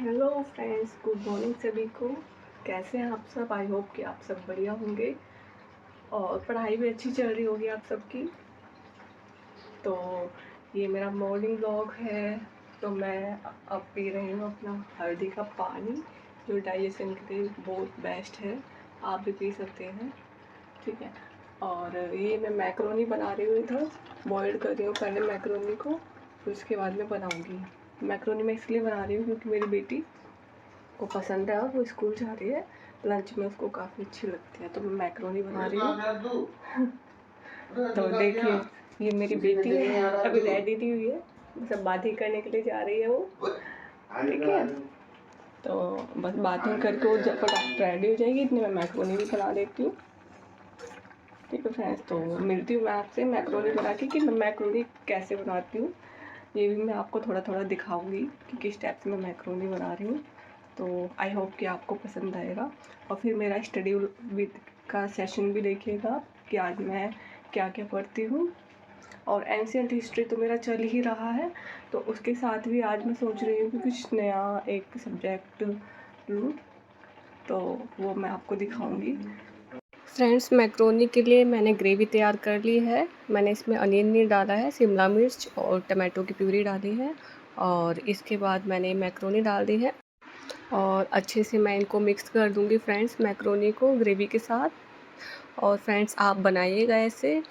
Hello friends, good morning सभी को। कैसे हैं आप सब? आई होप कि आप सब बढ़िया होंगे और पढ़ाई भी अच्छी चल रही होगी आप सबकी। तो ये मेरा मॉर्निंग वॉक है। तो मैं अब पी रही हूँ अपना हल्दी का पानी, जो डाइजेशन के लिए बहुत बेस्ट है। आप भी पी सकते हैं, ठीक है। और ये मैं मैक्रोनी बना रही हूँ, इधर बॉयल कर रही हूँ पहले मैक्रोनी को, फिर उसके बाद में बनाऊँगी। मैक्रोनी मैं इसलिए बना रही हूँ क्योंकि मेरी बेटी को पसंद है और वो स्कूल जा रही है, लंच में उसको काफ़ी अच्छी लगती है, तो मैं मैक्रोनी बना रही हूँ। तो देखिए, ये मेरी बेटी है, अभी रेडी नहीं हुई है, सब बातें करने के लिए जा रही है वो, ठीक है। तो बस बातें करके वो जब फटाफट रेडी हो जाएगी, इतनी मैं मैक्रोनी भी बना देती हूँ, ठीक है फ्रेंड्स। तो मिलती हूँ मैं आपसे मैक्रोनी बना के कि मैं मैक्रोनी कैसे बनाती हूँ। ये भी मैं आपको थोड़ा थोड़ा दिखाऊंगी कि किस टाइप से मैं मैक्रोनी बना रही हूँ। तो आई होप कि आपको पसंद आएगा। और फिर मेरा स्टडी विद का सेशन भी देखिएगा कि आज मैं क्या क्या पढ़ती हूँ। और एंशियंट हिस्ट्री तो मेरा चल ही रहा है, तो उसके साथ भी आज मैं सोच रही हूँ कि कुछ नया एक सब्जेक्ट लूँ, तो वो मैं आपको दिखाऊंगी। फ्रेंड्स, मैक्रोनी के लिए मैंने ग्रेवी तैयार कर ली है। मैंने इसमें अनियन नहीं डाला है, शिमला मिर्च और टमाटो की प्यूरी डाली है, और इसके बाद मैंने मैक्रोनी डाल दी है और अच्छे से मैं इनको मिक्स कर दूंगी फ्रेंड्स, मैक्रोनी को ग्रेवी के साथ। और फ्रेंड्स, आप बनाइएगा ऐसे।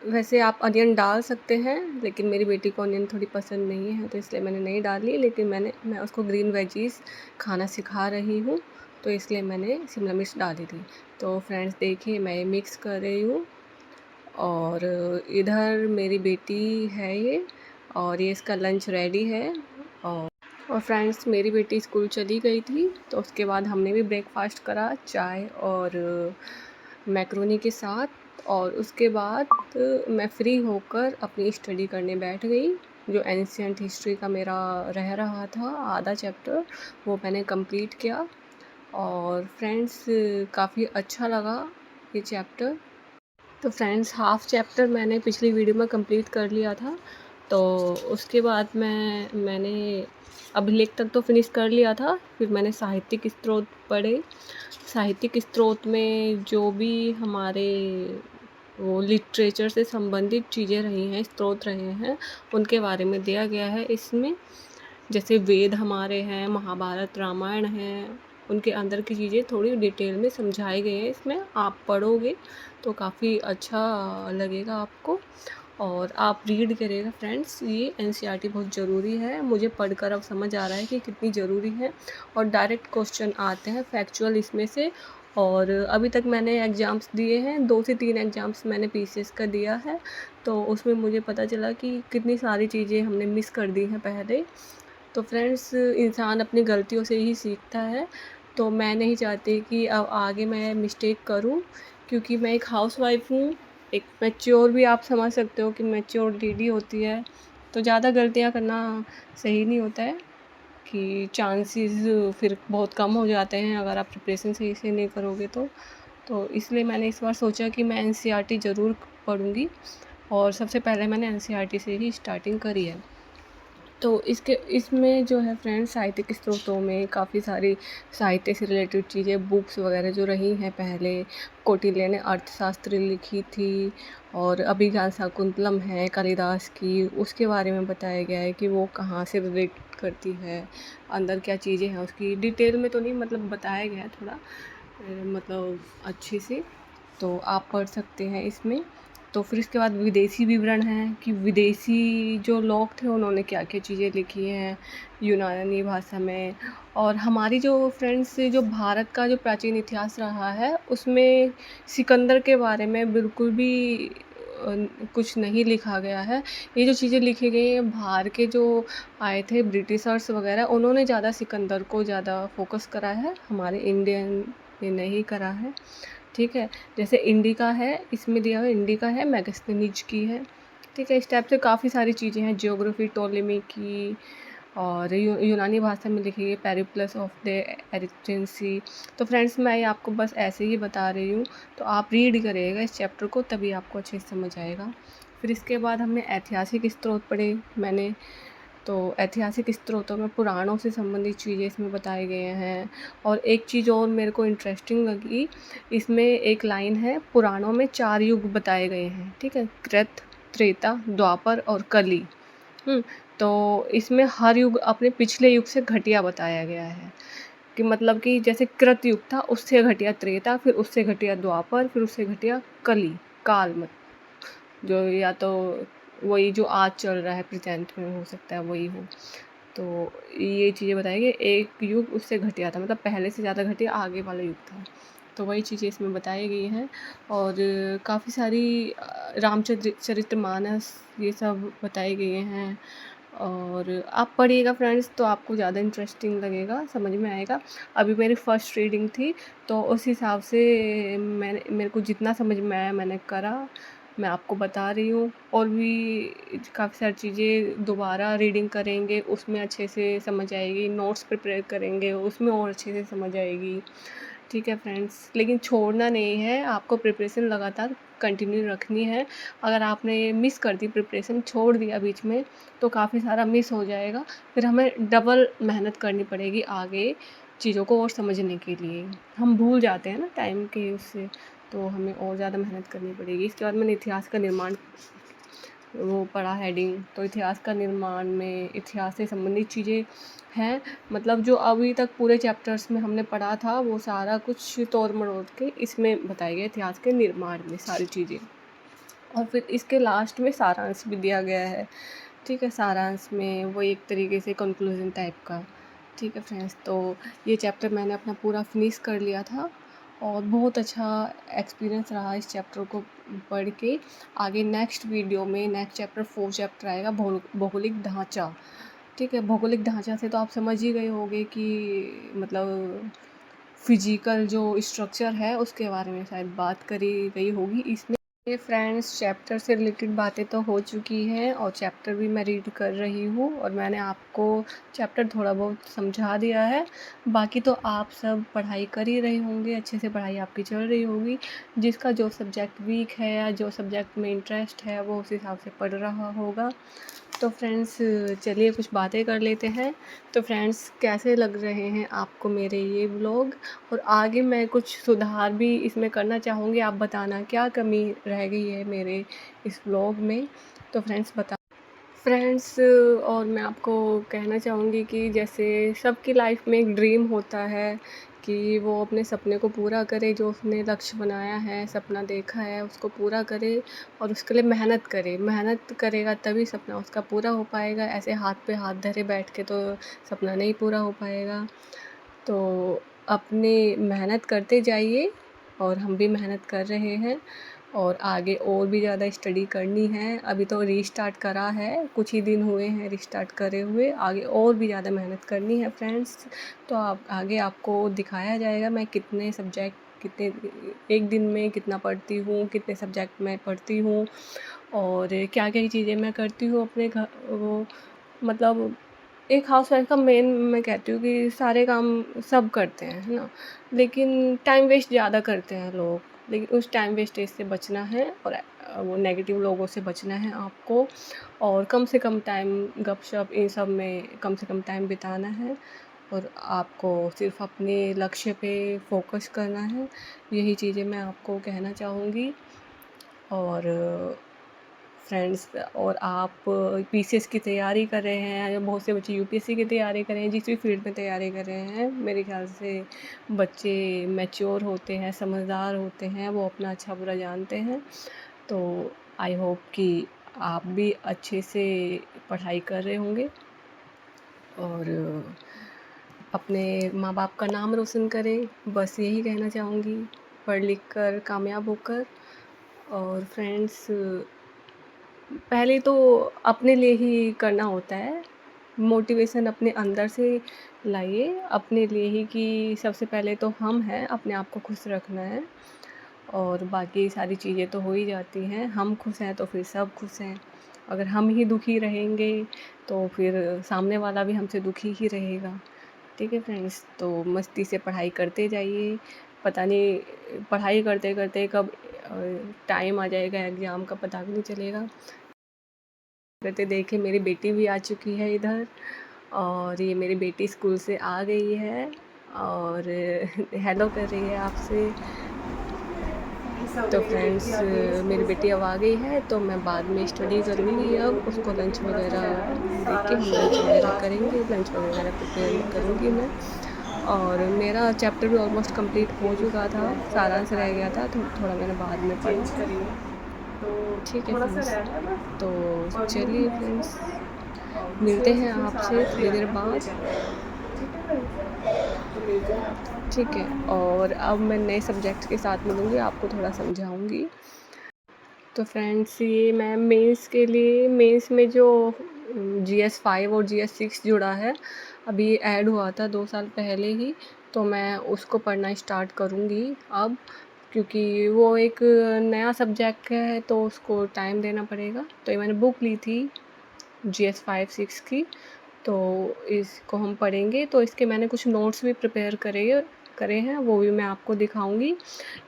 वैसे आप अनियन डाल सकते हैं, लेकिन मेरी बेटी को अनियन थोड़ी पसंद नहीं है, तो इसलिए मैंने नहीं डाली। लेकिन मैं उसको ग्रीन वेजीज खाना सिखा रही हूँ, तो इसलिए मैंने शिमला मिर्च डाली थी। तो फ्रेंड्स देखिए, मैं मिक्स कर रही हूँ, और इधर मेरी बेटी है ये, और ये इसका लंच रेडी है। और फ्रेंड्स, मेरी बेटी स्कूल चली गई थी, तो उसके बाद हमने भी ब्रेकफास्ट करा चाय और मैक्रोनी के साथ। और उसके बाद मैं फ्री होकर अपनी स्टडी करने बैठ गई। जो एंशियंट हिस्ट्री का मेरा रह रहा था आधा चैप्टर, वो मैंने कंप्लीट किया। और फ्रेंड्स, काफ़ी अच्छा लगा ये चैप्टर। तो फ्रेंड्स, हाफ़ चैप्टर मैंने पिछली वीडियो में कंप्लीट कर लिया था। तो उसके बाद मैंने अभिलेख तक तो फिनिश कर लिया था। फिर मैंने साहित्यिक स्रोत पढ़े। साहित्यिक स्रोत में जो भी हमारे वो लिटरेचर से संबंधित चीज़ें रही हैं, स्रोत रहे हैं, उनके बारे में दिया गया है इसमें। जैसे वेद हमारे हैं, महाभारत रामायण है, उनके अंदर की चीज़ें थोड़ी डिटेल में समझाई गई हैं इसमें। आप पढ़ोगे तो काफ़ी अच्छा लगेगा आपको, और आप रीड करिएगा फ्रेंड्स। ये एनसीईआरटी बहुत ज़रूरी है, मुझे पढ़कर अब समझ आ रहा है कि कितनी ज़रूरी है। और डायरेक्ट क्वेश्चन आते हैं फैक्चुअल इसमें से। और अभी तक मैंने एग्ज़ाम्स दिए हैं, 2 से 3 एग्ज़ाम्स मैंने पीसीएस का दिया है, तो उसमें मुझे पता चला कि कितनी सारी चीज़ें हमने मिस कर दी हैं पहले। तो फ्रेंड्स, इंसान अपनी गलतियों से ही सीखता है, तो मैं नहीं चाहती कि अब आगे मैं मिस्टेक करूं, क्योंकि मैं एक हाउसवाइफ हूँ, एक मैच्योर भी आप समझ सकते हो कि मैच्योर लेडी होती है, तो ज़्यादा गलतियाँ करना सही नहीं होता है, कि चांसेस फिर बहुत कम हो जाते हैं अगर आप प्रिपरेशन सही से नहीं करोगे तो इसलिए मैंने इस बार सोचा कि मैं एनसीईआरटी ज़रूर पढ़ूँगी, और सबसे पहले मैंने एनसीईआरटी से ही स्टार्टिंग करी है। तो इसमें जो है फ्रेंड्स, साहित्यिक स्रोतों में काफ़ी सारी साहित्य से रिलेटेड चीज़ें, बुक्स वगैरह जो रही हैं पहले, कौटिल्य ने अर्थशास्त्र लिखी थी, और अभिज्ञान शाकुंतलम है कालिदास की, उसके बारे में बताया गया है कि वो कहाँ से रिलेट करती है, अंदर क्या चीज़ें हैं उसकी डिटेल में तो नहीं, मतलब बताया गया है थोड़ा, मतलब अच्छे से, तो आप पढ़ सकते हैं इसमें। तो फिर इसके बाद विदेशी विवरण हैं कि विदेशी जो लोग थे उन्होंने क्या क्या चीज़ें लिखी हैं यूनानी भाषा में। और हमारी जो फ्रेंड्स, जो भारत का जो प्राचीन इतिहास रहा है, उसमें सिकंदर के बारे में बिल्कुल भी कुछ नहीं लिखा गया है। ये जो चीज़ें लिखी गई हैं, बाहर के जो आए थे ब्रिटिशर्स वगैरह, उन्होंने ज़्यादा सिकंदर को ज़्यादा फोकस करा है, हमारे इंडियन ने नहीं करा है, ठीक है। जैसे इंडिका है, इसमें दिया हुआ इंडिका है, मैगस्थनीज की है, ठीक है। इस टाइप से काफ़ी सारी चीज़ें हैं, ज्योग्राफी टोलेमी की, और यूनानी भाषा में लिखी है पेरिप्लस ऑफ द एरिथ्रेंसी। तो फ्रेंड्स, मैं ये आपको बस ऐसे ही बता रही हूँ, तो आप रीड करिएगा इस चैप्टर को, तभी आपको अच्छे से समझ आएगा। फिर इसके बाद हमने ऐतिहासिक स्रोत पढ़े। मैंने तो ऐतिहासिक स्रोतों में पुराणों से संबंधित चीज़ें इसमें बताए गए हैं। और एक चीज़ और मेरे को इंटरेस्टिंग लगी, इसमें एक लाइन है, पुराणों में 4 युग बताए गए हैं, ठीक है? कृत, त्रेता, द्वापर और कली। तो इसमें हर युग अपने पिछले युग से घटिया बताया गया है, कि मतलब कि जैसे कृत युग था, उससे घटिया त्रेता, फिर उससे घटिया द्वापर, फिर उससे घटिया कली, काल मत जो या तो वही जो आज चल रहा है प्रेजेंट में हो सकता है वही हो। तो ये चीज़ें बताई गई, एक युग उससे घटिया था, मतलब पहले से ज़्यादा घटिया आगे वाला युग था। तो वही चीज़ें इसमें बताई गई हैं। और काफ़ी सारी रामचरितमानस ये सब बताए गए हैं। और आप पढ़िएगा फ्रेंड्स, तो आपको ज़्यादा इंटरेस्टिंग लगेगा, समझ में आएगा। अभी मेरी फर्स्ट रीडिंग थी, तो उस हिसाब से मेरे को जितना समझ में आया मैंने करा, मैं आपको बता रही हूँ। और भी काफ़ी सारी चीज़ें दोबारा रीडिंग करेंगे, उसमें अच्छे से समझ आएगी। नोट्स प्रिपेयर करेंगे, उसमें और अच्छे से समझ आएगी। ठीक है फ्रेंड्स, लेकिन छोड़ना नहीं है, आपको प्रिपरेशन लगातार कंटिन्यू रखनी है। अगर आपने ये मिस कर दी, प्रिपरेशन छोड़ दिया बीच में, तो काफ़ी सारा मिस हो जाएगा। फिर हमें डबल मेहनत करनी पड़ेगी आगे चीज़ों को और समझने के लिए। हम भूल जाते हैं ना टाइम के उससे, तो हमें और ज़्यादा मेहनत करनी पड़ेगी। इसके बाद मैंने इतिहास का निर्माण वो पढ़ा हेडिंग, तो इतिहास का निर्माण में इतिहास से संबंधित चीज़ें हैं। मतलब जो अभी तक पूरे चैप्टर्स में हमने पढ़ा था, वो सारा कुछ तोड़ मरोड़ के इसमें बताया गया, इतिहास के निर्माण में सारी चीज़ें। और फिर इसके लास्ट में सारांश भी दिया गया है, ठीक है? सारांश में वो एक तरीके से कंक्लूजन टाइप का, ठीक है फ्रेंड्स। तो ये चैप्टर मैंने अपना पूरा फिनिश कर लिया था, और बहुत अच्छा एक्सपीरियंस रहा इस चैप्टर को पढ़ के। आगे नेक्स्ट वीडियो में नेक्स्ट चैप्टर 4 चैप्टर आएगा, भौगोलिक ढांचा, ठीक है? भौगोलिक ढांचा से तो आप समझ ही गए होंगे कि मतलब फिजिकल जो स्ट्रक्चर है उसके बारे में शायद बात करी गई होगी इसमें। ये फ्रेंड्स, चैप्टर से रिलेटेड बातें तो हो चुकी हैं, और चैप्टर भी मैं रीड कर रही हूँ, और मैंने आपको चैप्टर थोड़ा बहुत समझा दिया है। बाकी तो आप सब पढ़ाई कर ही रहे होंगे, अच्छे से पढ़ाई आपकी चल रही होगी। जिसका जो सब्जेक्ट वीक है या जो सब्जेक्ट में इंटरेस्ट है, वो उस हिसाब से पढ़ रहा होगा। तो फ्रेंड्स, चलिए कुछ बातें कर लेते हैं। तो फ्रेंड्स, कैसे लग रहे हैं आपको मेरे ये व्लॉग? और आगे मैं कुछ सुधार भी इसमें करना चाहूँगी, आप बताना क्या कमी रह गई है मेरे इस व्लॉग में। तो फ्रेंड्स, और मैं आपको कहना चाहूँगी कि जैसे सबकी लाइफ में एक ड्रीम होता है कि वो अपने सपने को पूरा करे, जो उसने लक्ष्य बनाया है, सपना देखा है, उसको पूरा करे, और उसके लिए मेहनत करे। मेहनत करेगा तभी सपना उसका पूरा हो पाएगा, ऐसे हाथ पे हाथ धरे बैठ के तो सपना नहीं पूरा हो पाएगा। तो अपनी मेहनत करते जाइए, और हम भी मेहनत कर रहे हैं, और आगे और भी ज़्यादा स्टडी करनी है। अभी तो रीस्टार्ट करा है, कुछ ही दिन हुए हैं रीस्टार्ट करे हुए, आगे और भी ज़्यादा मेहनत करनी है फ्रेंड्स। तो आप आगे आपको दिखाया जाएगा मैं कितने सब्जेक्ट, कितने एक दिन में कितना पढ़ती हूँ, कितने सब्जेक्ट मैं पढ़ती हूँ, और क्या क्या चीज़ें मैं करती हूँ अपने घर वो, मतलब एक हाउसवाइफ का मेन मैं कहती हूँ कि सारे काम सब करते हैं, है ना? लेकिन टाइम वेस्ट ज़्यादा करते हैं लोग। लेकिन उस टाइम वेस्टेज से बचना है, और वो नेगेटिव लोगों से बचना है आपको, और कम से कम टाइम गपशप इन सब में कम से कम टाइम बिताना है, और आपको सिर्फ अपने लक्ष्य पे फोकस करना है। यही चीज़ें मैं आपको कहना चाहूँगी। और फ्रेंड्स, और आप पीसीएस की तैयारी कर रहे हैं, या बहुत से बच्चे यूपीएससी की तैयारी कर रहे हैं, जिस भी फील्ड में तैयारी कर रहे हैं, मेरे ख्याल से बच्चे मैच्योर होते हैं, समझदार होते हैं, वो अपना अच्छा बुरा जानते हैं। तो आई होप कि आप भी अच्छे से पढ़ाई कर रहे होंगे, और अपने माँ बाप का नाम रोशन करें, बस यही कहना चाहूँगी, पढ़ लिख कर कामयाब होकर। और फ्रेंड्स, पहले तो अपने लिए ही करना होता है, मोटिवेशन अपने अंदर से लाइए, अपने लिए ही, कि सबसे पहले तो हम हैं, अपने आप को खुश रखना है, और बाकी सारी चीज़ें तो हो ही जाती हैं। हम खुश हैं तो फिर सब खुश हैं। अगर हम ही दुखी रहेंगे, तो फिर सामने वाला भी हमसे दुखी ही रहेगा। ठीक है फ्रेंड्स, तो मस्ती से पढ़ाई करते जाइए। पता नहीं पढ़ाई करते करते कब टाइम आ जाएगा एग्ज़ाम का, पता भी नहीं चलेगा। रहते देखिए मेरी बेटी भी आ चुकी है इधर, और ये मेरी बेटी स्कूल से आ गई है और हेलो कर रही है आपसे। तो फ्रेंड्स मेरी बेटी अब आ गई है, तो मैं बाद में स्टडी करूँगी। अब उसको लंच वगैरह दे के हम लंच वगैरह करेंगे, लंच वगैरह प्रिपेयर करूँगी मैं। और मेरा चैप्टर भी ऑलमोस्ट कंप्लीट हो चुका था, सारांश रह गया था, तो थोड़ा मैंने बाद में पढ़ा। ठीक है फ्रेंड्स, तो चलिए फ्रेंड्स, मिलते हैं आपसे थोड़ी देर बाद। ठीक है, और अब मैं नए सब्जेक्ट के साथ मिलूँगी, आपको थोड़ा समझाऊँगी। तो फ्रेंड्स ये मैं मेंस के लिए, मेंस में जो GS 5 और GS 6 जुड़ा है, अभी ऐड हुआ था 2 साल पहले ही, तो मैं उसको पढ़ना स्टार्ट करूँगी अब, क्योंकि वो एक नया सब्जेक्ट है तो उसको टाइम देना पड़ेगा। तो ये मैंने बुक ली थी GS 5 6 की, तो इसको हम पढ़ेंगे। तो इसके मैंने कुछ नोट्स भी प्रिपेयर करे हैं, वो भी मैं आपको दिखाऊंगी।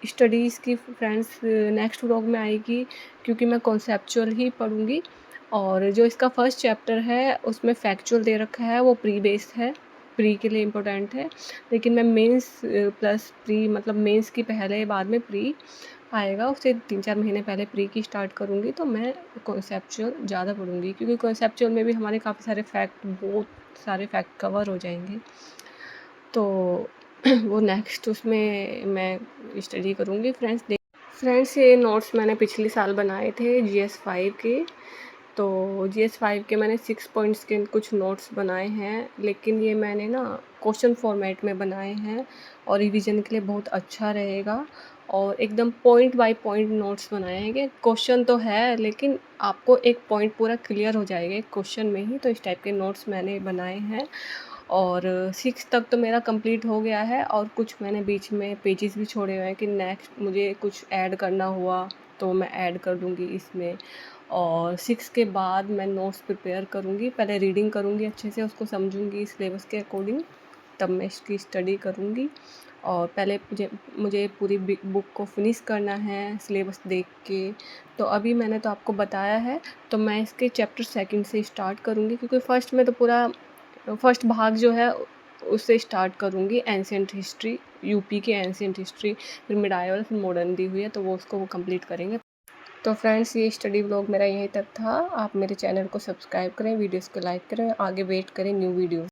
स्टडीज़ की फ्रेंड्स नेक्स्ट व्लॉग में आएगी, क्योंकि मैं कॉन्सेप्चुअल ही पढ़ूंगी। और जो इसका फर्स्ट चैप्टर है उसमें फैक्चुअल दे रखा है, वो प्री बेस्ड है, प्री के लिए इम्पोर्टेंट है। लेकिन मैं मेंस प्लस प्री, मतलब मेंस की पहले बाद में प्री आएगा, उससे 3-4 महीने पहले प्री की स्टार्ट करूँगी। तो मैं कॉन्सेप्चुअल ज़्यादा पढ़ूँगी, क्योंकि कॉन्सेप्चुअल में भी हमारे काफ़ी सारे फैक्ट, बहुत सारे फैक्ट कवर हो जाएंगे। तो वो नेक्स्ट उसमें मैं स्टडी करूँगी फ्रेंड्स ये नोट्स मैंने पिछले साल बनाए थे GS 5 के। तो GS 5 के मैंने 6 पॉइंट्स के कुछ नोट्स बनाए हैं, लेकिन ये मैंने ना क्वेश्चन फॉर्मेट में बनाए हैं, और रिवीजन के लिए बहुत अच्छा रहेगा। और एकदम पॉइंट बाय पॉइंट नोट्स बनाए हैं, कि क्वेश्चन तो है लेकिन आपको एक पॉइंट पूरा क्लियर हो जाएगा एक क्वेश्चन में ही। तो इस टाइप के नोट्स मैंने बनाए हैं। और 6 तक तो मेरा कंप्लीट हो गया है, और कुछ मैंने बीच में पेजेस भी छोड़े हुए हैं कि नेक्स्ट मुझे कुछ ऐड करना हुआ तो मैं ऐड कर दूँगी इसमें। और 6 के बाद मैं नोट्स प्रिपेयर करूँगी, पहले रीडिंग करूँगी अच्छे से, उसको समझूँगी सिलेबस के अकॉर्डिंग, तब मैं इसकी स्टडी करूँगी। और पहले मुझे पूरी बुक को फिनिश करना है सिलेबस देख के। तो अभी मैंने तो आपको बताया है, तो मैं इसके चैप्टर 2 से स्टार्ट करूँगी, क्योंकि फर्स्ट में तो पूरा फर्स्ट भाग जो है उससे स्टार्ट करूँगी, एंशिएंट हिस्ट्री, यूपी की एंशिएंट हिस्ट्री, फिर मिडाइवल, फिर मॉडर्न दी हुई है, तो वो कंप्लीट करेंगे। तो फ्रेंड्स ये स्टडी व्लॉग मेरा यहीं तक था। आप मेरे चैनल को सब्सक्राइब करें, वीडियोस को लाइक करें, आगे वेट करें न्यू वीडियो।